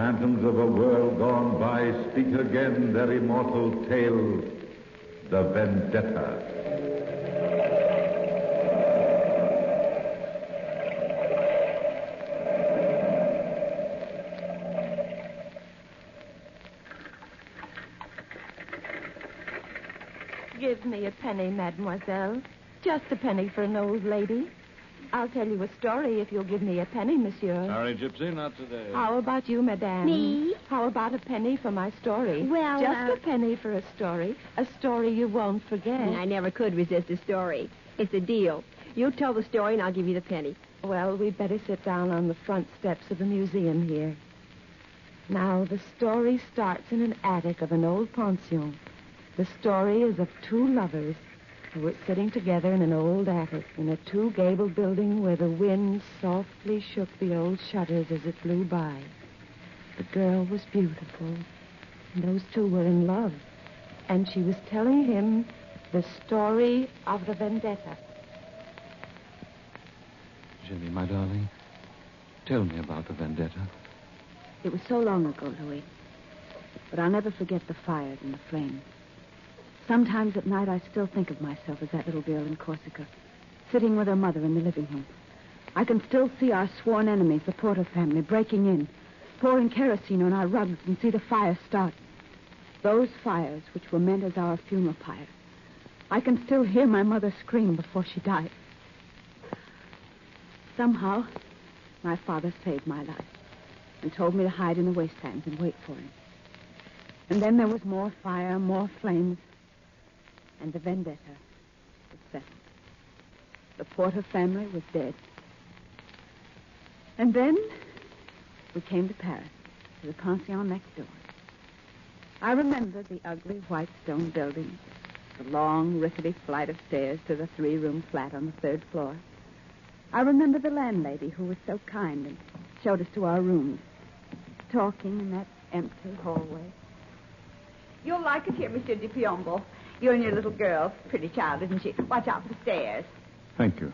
phantoms of a world gone by speak again their immortal tale, the Vendetta. Give me a penny, mademoiselle. Just a penny for an old lady. I'll tell you a story if you'll give me a penny, monsieur. Sorry, Gypsy, not today. How about you, madame? Me? How about a penny for my story? Well, Just a penny for a story you won't forget. I never could resist a story. It's a deal. You tell the story and I'll give you the penny. Well, we'd better sit down on the front steps of the museum here. Now, the story starts in an attic of an old pension. The story is of two lovers who were sitting together in an old attic in a two-gabled building where the wind softly shook the old shutters as it blew by. The girl was beautiful, and those two were in love, and she was telling him the story of the Vendetta. Jenny, my darling, tell me about the Vendetta. It was so long ago, Louis, but I'll never forget the fires and the flames. Sometimes at night I still think of myself as that little girl in Corsica, sitting with her mother in the living room. I can still see our sworn enemies, the Porter family, breaking in, pouring kerosene on our rugs, and see the fire start. Those fires which were meant as our funeral pyre. I can still hear my mother scream before she died. Somehow, my father saved my life and told me to hide in the wastelands and wait for him. And then there was more fire, more flames. And the Vendetta was settled. The Porter family was dead. And then we came to Paris, to the pension next door. I remember the ugly white stone building, the long, rickety flight of stairs to the three-room flat on the third floor. I remember the landlady who was so kind and showed us to our rooms, talking in that empty hallway. You'll like it here, Monsieur de Piombo. You and your little girl. Pretty child, isn't she? Watch out for the stairs. Thank you.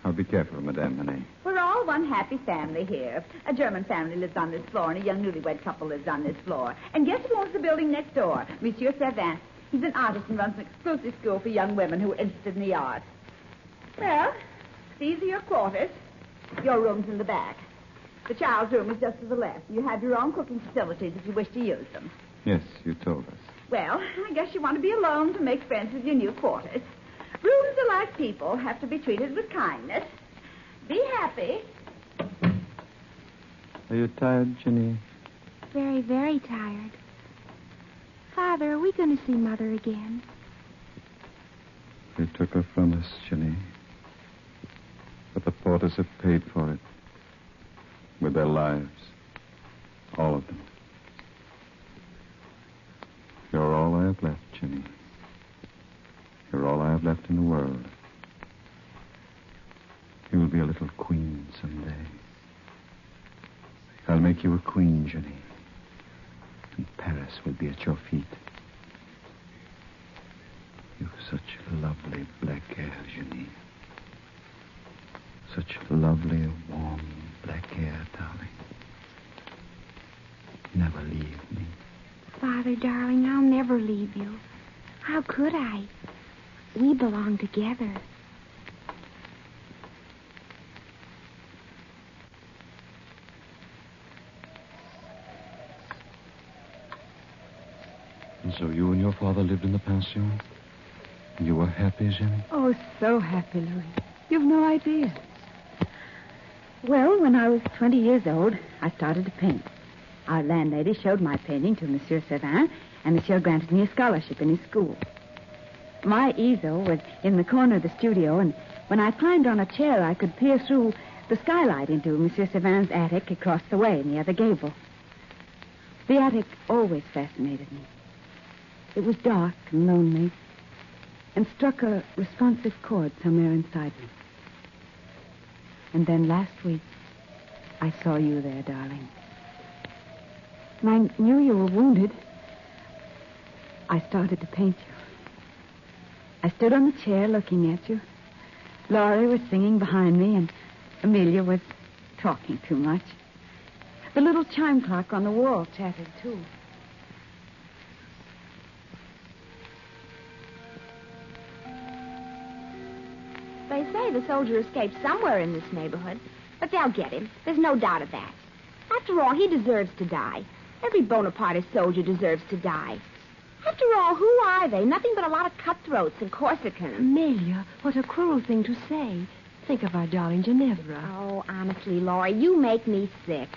I'll be careful, Madame Manet. We're all one happy family here. A German family lives on this floor, and a young newlywed couple lives on this floor. And guess who owns the building next door? Monsieur Servin. He's an artist and runs an exclusive school for young women who are interested in the arts. Well, these are your quarters. Your room's in the back. The child's room is just to the left. You have your own cooking facilities if you wish to use them. Yes, you told us. Well, I guess you want to be alone to make friends with your new quarters. Rooms are like people, have to be treated with kindness. Be happy. Are you tired, Jenny? Very, very tired. Father, are we going to see Mother again? They took her from us, Jenny. But the Porters have paid for it. With their lives. All of them. You're all I have left, Jenny. You're all I have left in the world. You will be a little queen someday. I'll make you a queen, Jenny. And Paris will be at your feet. You've such lovely black hair, Jenny. Such lovely, warm black hair, darling. Never leave me. Father, darling, I'll never leave you. How could I? We belong together. And so you and your father lived in the pension? You were happy, Jenny? Oh, so happy, Louis. You've no idea. Well, when I was 20 years old, I started to paint. Our landlady showed my painting to Monsieur Servin, and Monsieur granted me a scholarship in his school. My easel was in the corner of the studio, and when I climbed on a chair, I could peer through the skylight into Monsieur Servin's attic across the way in the other gable. The attic always fascinated me. It was dark and lonely, and struck a responsive chord somewhere inside me. And then last week, I saw you there, darling. And I knew you were wounded. I started to paint you. I stood on the chair looking at you. Laurie was singing behind me, and Amelia was talking too much. The little chime clock on the wall chattered, too. They say the soldier escaped somewhere in this neighborhood, but they'll get him. There's no doubt of that. After all, he deserves to die. Every Bonapartist soldier deserves to die. After all, who are they? Nothing but a lot of cutthroats and Corsicans. Amelia, what a cruel thing to say. Think of our darling Ginevra. Oh, honestly, Laurie, you make me sick.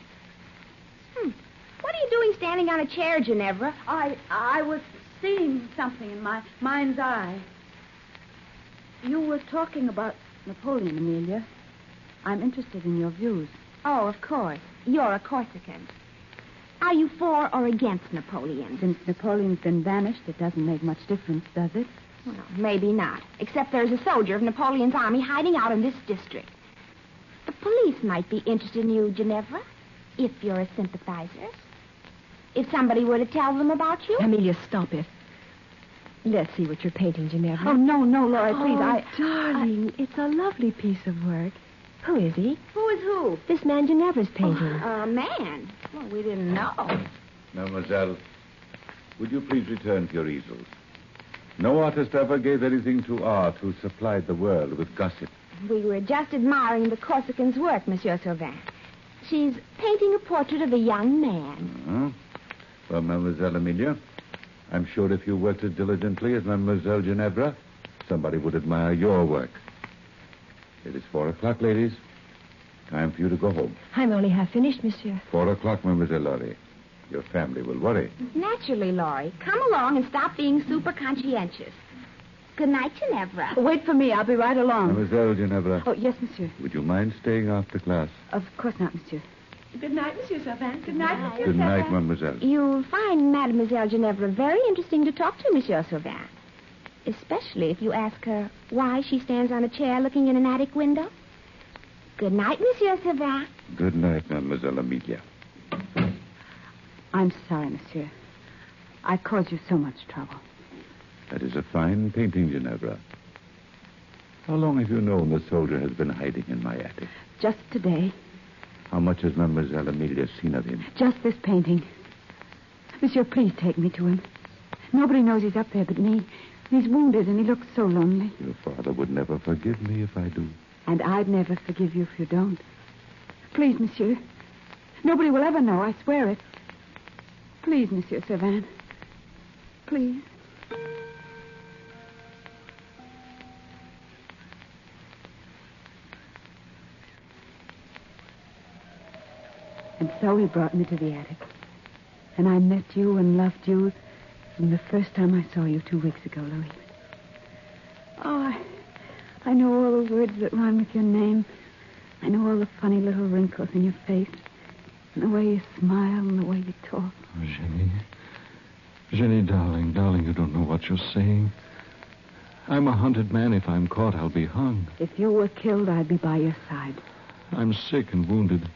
What are you doing standing on a chair, Ginevra? I was seeing something in my mind's eye. You were talking about Napoleon, Amelia. I'm interested in your views. Oh, of course. You're a Corsican. Are you for or against Napoleon? Since Napoleon's been banished, it doesn't make much difference, does it? Well, maybe not. Except there's a soldier of Napoleon's army hiding out in this district. The police might be interested in you, Ginevra, if you're a sympathizer. If somebody were to tell them about you. Amelia, stop it. Let's see what you're painting, Ginevra. Oh, no, Laura, please. Darling, it's a lovely piece of work. Who is he? Who is who? This man Ginevra's painting. A man. Well, we didn't know. Mademoiselle, would you please return to your easels? No artist ever gave anything to art who supplied the world with gossip. We were just admiring the Corsican's work, Monsieur Sauvin. She's painting a portrait of a young man. Well, Mademoiselle Amelia, I'm sure if you worked as diligently as Mademoiselle Ginevra, somebody would admire your work. It is 4 o'clock, ladies. Time for you to go home. I'm only half finished, Monsieur. 4 o'clock, Mademoiselle Laurie. Your family will worry. Naturally, Laurie. Come along and stop being super conscientious. Good night, Ginevra. Wait for me. I'll be right along. Mademoiselle Ginevra. Oh, yes, monsieur. Would you mind staying after class? Of course not, monsieur. Good night, Monsieur Sauvin. Good night, Monsieur Good night, Mademoiselle. You'll find Mademoiselle Ginevra very interesting to talk to, Monsieur Sauvin. Especially if you ask her why she stands on a chair looking in an attic window. Good night, Monsieur Sauvin. Good night, Mademoiselle Amelia. I'm sorry, monsieur. I caused you so much trouble. That is a fine painting, Ginevra. How long have you known the soldier has been hiding in my attic? Just today. How much has Mademoiselle Amelia seen of him? Just this painting. Monsieur, please take me to him. Nobody knows he's up there but me. He's wounded and he looks so lonely. Your father would never forgive me if I do. And I'd never forgive you if you don't. Please, monsieur. Nobody will ever know, I swear it. Please, Monsieur Sauvin. Please. And so he brought me to the attic. And I met you and loved you from the first time I saw you 2 weeks ago, Louis. Oh, I know all the words that rhyme with your name. I know all the funny little wrinkles in your face. And the way you smile and the way you talk. Oh, Jenny. Jenny, darling, you don't know what you're saying. I'm a hunted man. If I'm caught, I'll be hung. If you were killed, I'd be by your side. I'm sick and wounded.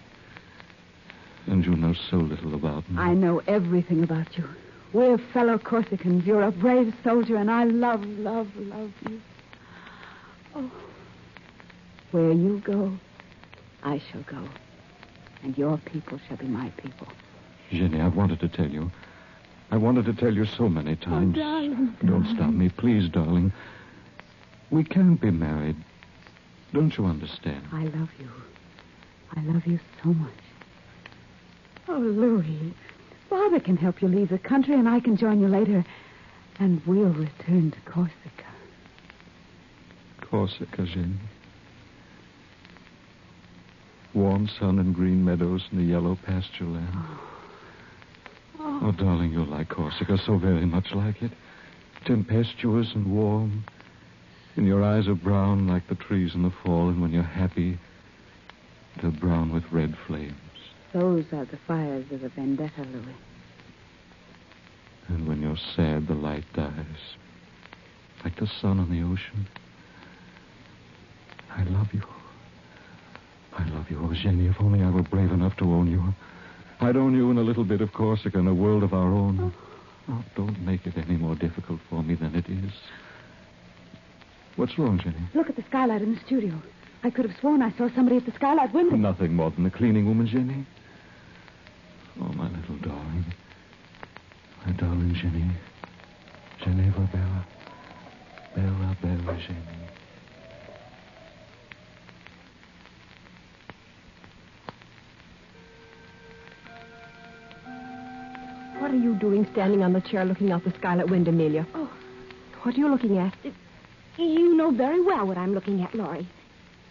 And you know so little about me. I know everything about you. We're fellow Corsicans. You're a brave soldier, and I love you. Oh. Where you go, I shall go. And your people shall be my people. Jenny, I've wanted to tell you. I wanted to tell you so many times. Oh, darling. Don't stop me, please, darling. We can't be married. Don't you understand? I love you. I love you so much. Oh, Louis, Father can help you leave the country, and I can join you later. And we'll return to Corsica. Corsica, Jenny. Warm sun and green meadows and the yellow pasture land. Oh, darling, you'll like Corsica so very much like it. Tempestuous and warm. And your eyes are brown like the trees in the fall, and when you're happy, they're brown with red flames. Those are the fires of the Vendetta, Louis. And when you're sad, the light dies. Like the sun on the ocean. I love you. I love you, oh, Jenny. If only I were brave enough to own you. I'd own you in a little bit of Corsica, in a world of our own. Oh, don't make it any more difficult for me than it is. What's wrong, Jenny? Look at the skylight in the studio. I could have sworn I saw somebody at the skylight window. Nothing more than the cleaning woman, Jenny. darling Jenny. Geneva Bella. Bella, Bella, Jenny. What are you doing standing on the chair looking out the skylight window, Amelia? Oh. What are you looking at? You know very well what I'm looking at, Laurie.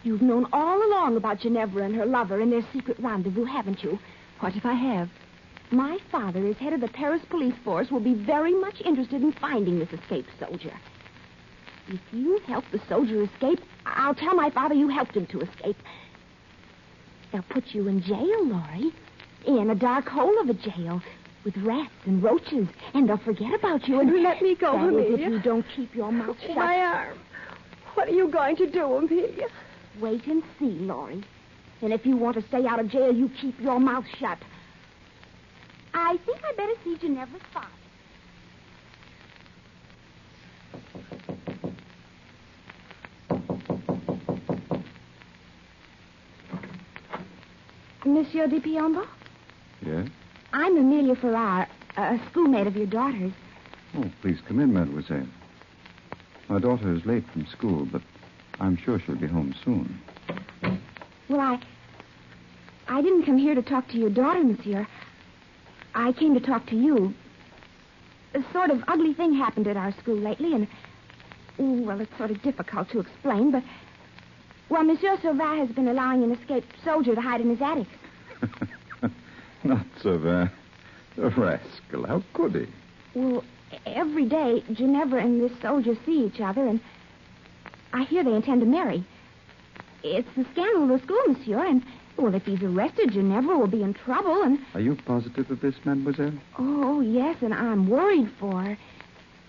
You've known all along about Ginevra and her lover and their secret rendezvous, haven't you? What if I have? My father, as head of the Paris police force, will be very much interested in finding this escaped soldier. If you help the soldier escape, I'll tell my father you helped him to escape. They'll put you in jail, Laurie. In a dark hole of a jail with rats and roaches, and they'll forget about you. And let me go, that is, Amelia. if you don't keep your mouth shut. My arm. What are you going to do, Amelia? Wait and see, Laurie. And if you want to stay out of jail, you keep your mouth shut. I think I better see Ginevra's father. Monsieur de Piombo? Yes? I'm Amelia Farrar, a schoolmate of your daughter's. Oh, please come in, mademoiselle. My daughter is late from school, but I'm sure she'll be home soon. Well, I didn't come here to talk to your daughter, monsieur. I came to talk to you. A sort of ugly thing happened at our school lately, and, well, it's sort of difficult to explain, but, well, Monsieur Sauvin has been allowing an escaped soldier to hide in his attic. Not so bad. A rascal. How could he? Well, every day, Ginevra and this soldier see each other, and I hear they intend to marry. It's the scandal of the school, monsieur, and, well, if he's arrested, Ginevra will be in trouble, and... Are you positive of this, mademoiselle? Oh, yes, and I'm worried for her.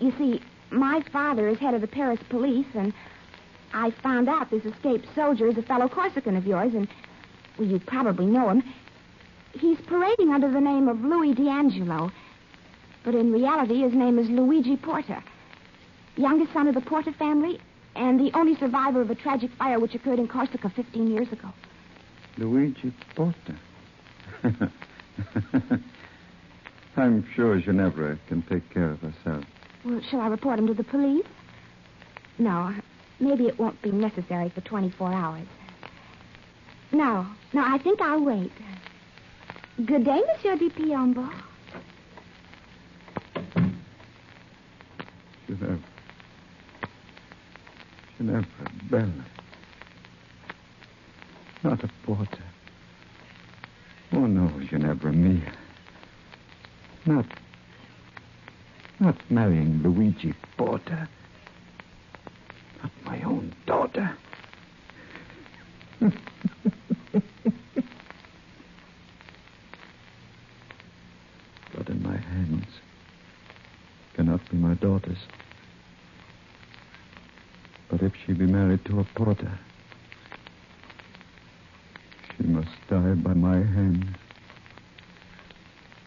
You see, my father is head of the Paris police, and I found out this escaped soldier is a fellow Corsican of yours, and, well, you probably know him. He's parading under the name of Louis D'Angelo, but in reality his name is Luigi Porta, youngest son of the Porta family and the only survivor of a tragic fire which occurred in Corsica 15 years ago. Luigi Porta. I'm sure Ginevra can take care of herself. Well, shall I report him to the police? No, maybe it won't be necessary for 24 hours. No, I think I'll wait. Good day, Monsieur de Piombo. Ginevra Bella. Not a Porta. Oh, no, Ginevra mia. Not marrying Luigi Porta. Not my own daughter. Blood in my hands cannot be my daughter's. But if she be married to a Porta, she must die by my hand,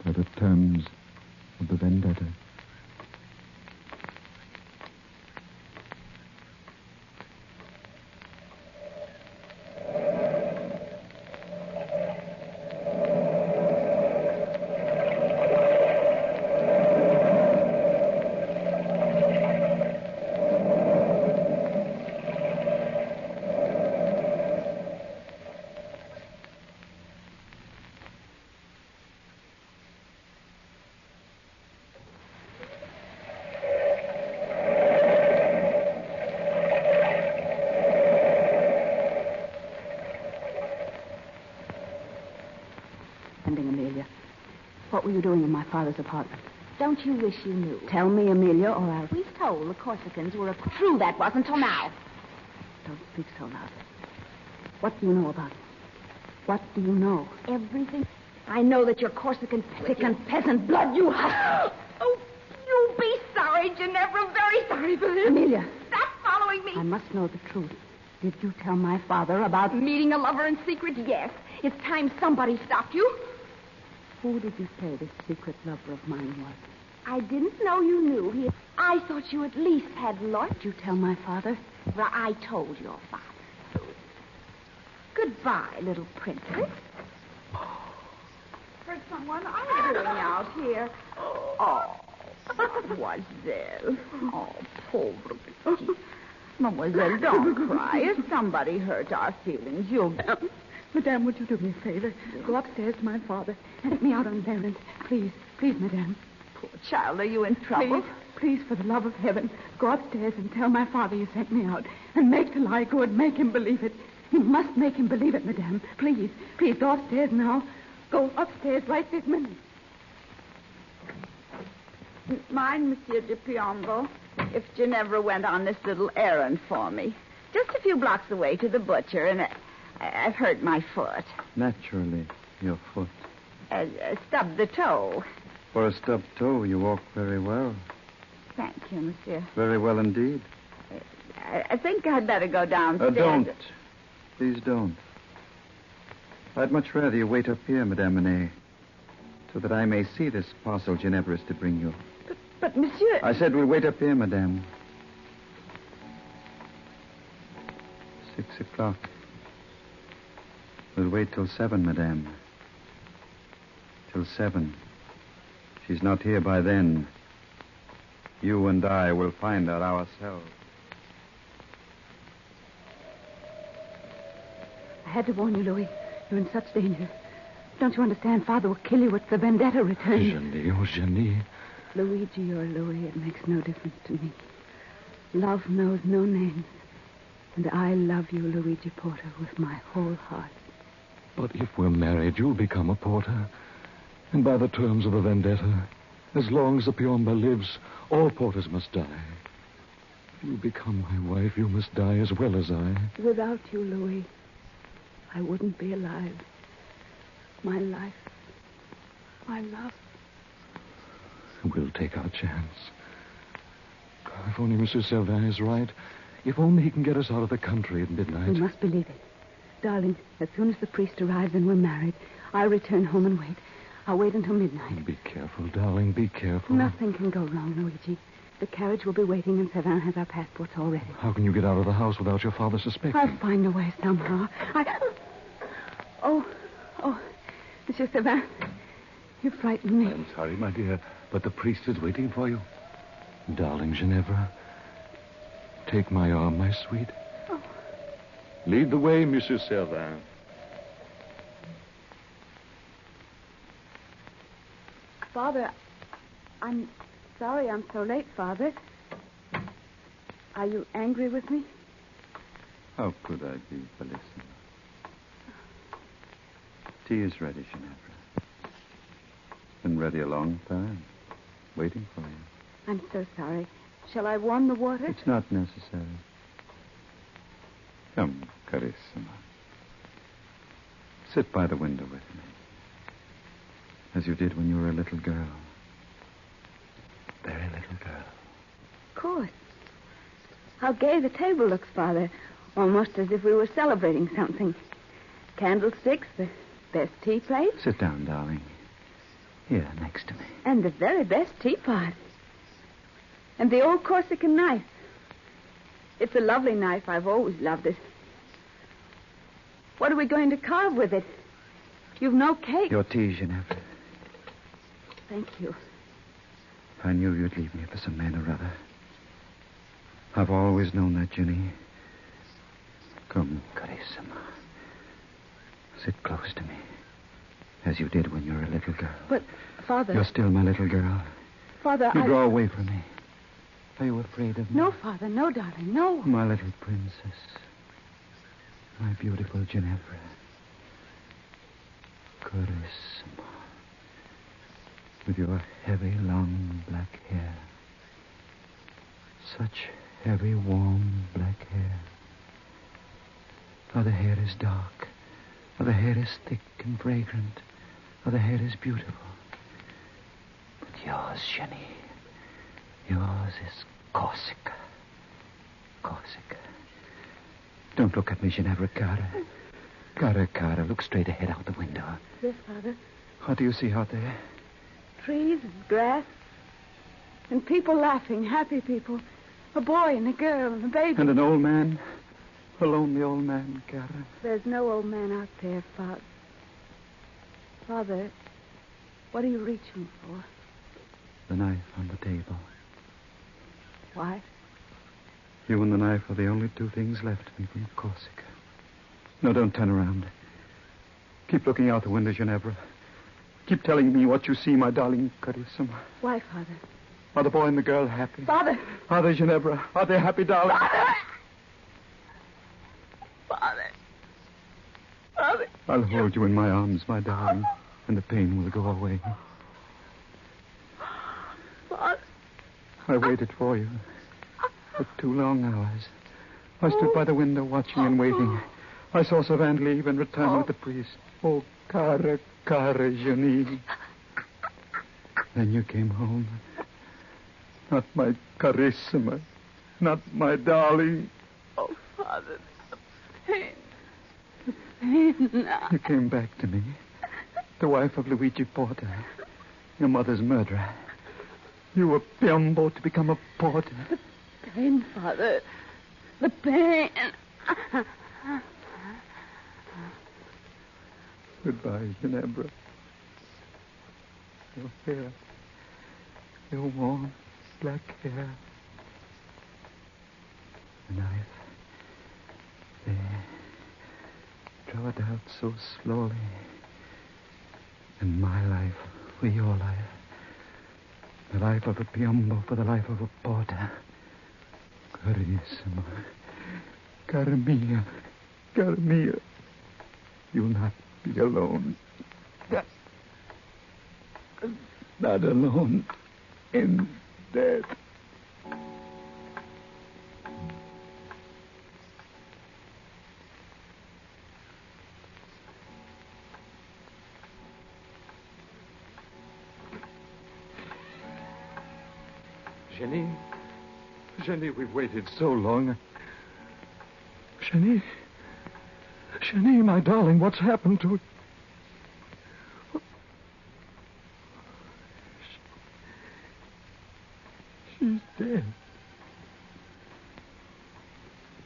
by the terms of the Vendetta. Amelia. What were you doing in my father's apartment? Don't you wish you knew? Tell me, Amelia, or I'll... We told the Corsicans were true that wasn't till now. Don't speak so loud. What do you know about it? What do you know? Everything. I know that you're Corsican sick and peasant blood you have. Oh, you'll be sorry, Ginevra. Very sorry for this. Amelia. Stop following me. I must know the truth. Did you tell my father about... Meeting a lover in secret? Yes. It's time somebody stopped you. Who did you say this secret lover of mine was? I didn't know you knew. I thought you at least had lost. Did you tell my father? Well, I told your father. Goodbye, little princess. Heard someone arguing out here. Oh, Mademoiselle. Oh, pauvre petit. Mademoiselle, don't cry. If somebody hurt our feelings, you'll... Madame, would you do me a favor? Go upstairs to my father and let me out on an errand. Please, please, Madame. Poor child, are you in trouble? Please, for the love of heaven, go upstairs and tell my father you sent me out. And make the lie good. Make him believe it. You must make him believe it, Madame. Please, please, go upstairs now. Go upstairs right this minute. Mind, Monsieur de Piombo, if Ginevra went on this little errand for me. Just a few blocks away to the butcher, and I've hurt my foot. Naturally, your foot. Stubbed the toe. For a stubbed toe, you walk very well. Thank you, Monsieur. Very well indeed. I think I'd better go downstairs. Don't. Please don't. I'd much rather you wait up here, Madame Monet, so that I may see this parcel Ginevra is to bring you. But, Monsieur... I said we'll wait up here, Madame. 6 o'clock. We'll wait till 7, Madame. Till 7. She's not here by then. You and I will find her ourselves. I had to warn you, Louis. You're in such danger. Don't you understand? Father will kill you if the Vendetta returns. Jenny, oh, Jenny. Luigi or Louis, it makes no difference to me. Love knows no names. And I love you, Luigi Porter, with my whole heart. But if we're married, you'll become a porter. And by the terms of the Vendetta, as long as the Piombo lives, all porters must die. If you become my wife, you must die as well as I. Without you, Louis, I wouldn't be alive. My life, my love. We'll take our chance. If only Monsieur Servin is right. If only he can get us out of the country at midnight. We must believe it. Darling, as soon as the priest arrives and we're married, I'll return home and wait. I'll wait until midnight. Be careful, darling. Be careful. Nothing can go wrong, Luigi. The carriage will be waiting, and Servin has our passports already. How can you get out of the house without your father suspecting? I'll find a way somehow. Oh, Monsieur Servin, you frightened me. I'm sorry, my dear, but the priest is waiting for you. Darling Ginevra, take my arm, my sweet. Oh. Lead the way, Monsieur Servin. Father, I'm sorry I'm so late, Father. Are you angry with me? How could I be, Bellissima? Tea is ready, Ginevra. Been ready a long time. Waiting for you. I'm so sorry. Shall I warm the water? It's not necessary. Come, carissima. Sit by the window with me. As you did when you were a little girl. Very little girl. Of course. How gay the table looks, Father. Almost as if we were celebrating something. Candlesticks, the best tea plate. Sit down, darling. Here, next to me. And the very best teapot. And the old Corsican knife. It's a lovely knife. I've always loved it. What are we going to carve with it? You've no cake. Your tea, Ginevra. Thank you. I knew you'd leave me for some man or other. I've always known that, Ginny. Come, carissima. Sit close to me. As you did when you were a little girl. But, Father... You're still my little girl. Father, You draw away from me. Are you afraid of me? No, Father, no, darling, no. My little princess. My beautiful Ginevra. Carissima. With your heavy, long black hair. Such heavy, warm black hair. Other hair is dark. Other hair is thick and fragrant. Other hair is beautiful. But yours, Jenny, yours is Corsica. Corsica. Don't look at me, Ginevra, cara. Cara, look straight ahead out the window. Yes, Father. What do you see out there? Trees and grass. And people laughing, happy people. A boy and a girl and a baby. And an old man. A lonely old man, cara. There's no old man out there, Father. Father, what are you reaching for? The knife on the table. Why? You and the knife are the only two things left me from Corsica. No, don't turn around. Keep looking out the window, Ginevra. Keep telling me what you see, my darling Carissima. Why, Father? Are the boy and the girl happy? Father! Are they, Ginevra? Are they happy, darling? Father! Father! Father! I'll hold you in my arms, my darling, and the pain will go away. Father! I waited for you for 2 long hours. I stood by the window watching and waiting. I saw Savant leave and return with the priest. Oh, cara Jenny. Then you came home. Not my Carissima. Not my darling. Oh, Father, the pain. The pain. You came back to me. The wife of Luigi Porta. Your mother's murderer. You were Piombo to become a porter. The pain, Father. The pain. Goodbye, Ginevra. Your hair. Your warm black hair. The knife. There. Draw it out so slowly. And my life for your life. The life of a Piombo for the life of a porter. Carissima. Carmia. Carmia. You'll not be alone. Not alone in death. Jenny, we've waited so long. Jenny, my darling, what's happened to... She's dead.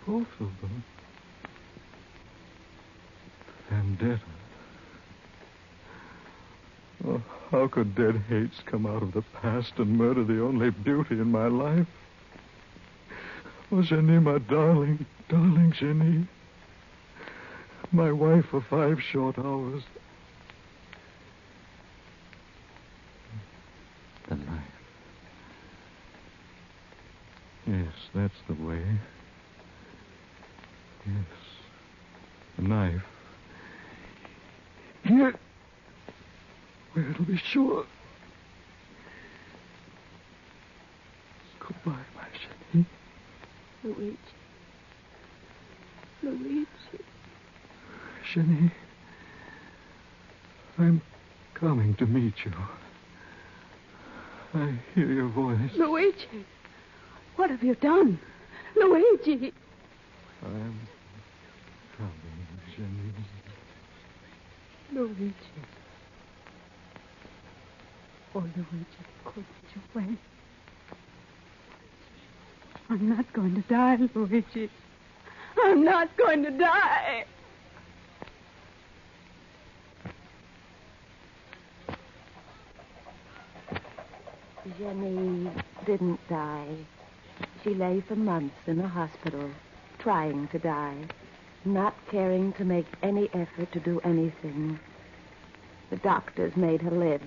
Both of them. Vendetta. Oh, how could dead hates come out of the past and murder the only beauty in my life? Oh, Jenny, my darling Jenny. My wife for 5 short hours. The knife. Yes, that's the way. Yes. The knife. Here. Where it'll be sure. Goodbye, my Jenny. Luigi. Jenny, I'm coming to meet you. I hear your voice. Luigi. What have you done? Luigi. I'm coming, Jenny. Luigi. Oh, Luigi, couldn't you wait? I'm not going to die, Luigi. I'm not going to die. Jenny didn't die. She lay for months in a hospital, trying to die, not caring to make any effort to do anything. The doctors made her live.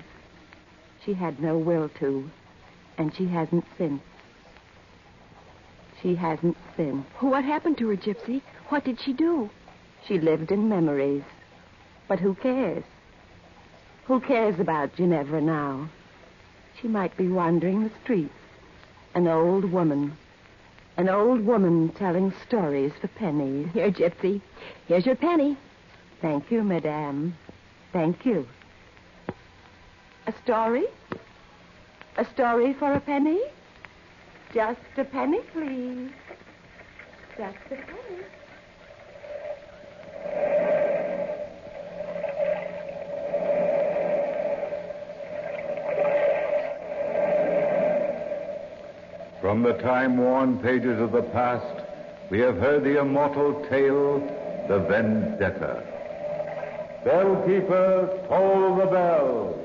She had no will to, and she hasn't since. She hasn't since. What happened to her, Gypsy? What did she do? She lived in memories. But who cares? Who cares about Ginevra now? She might be wandering the streets. An old woman telling stories for pennies. Here, Gypsy. Here's your penny. Thank you, madame. Thank you. A story? A story for a penny? Just a penny, please. Just a penny. From the time-worn pages of the past, we have heard the immortal tale, the Vendetta. Bellkeeper, toll the bell.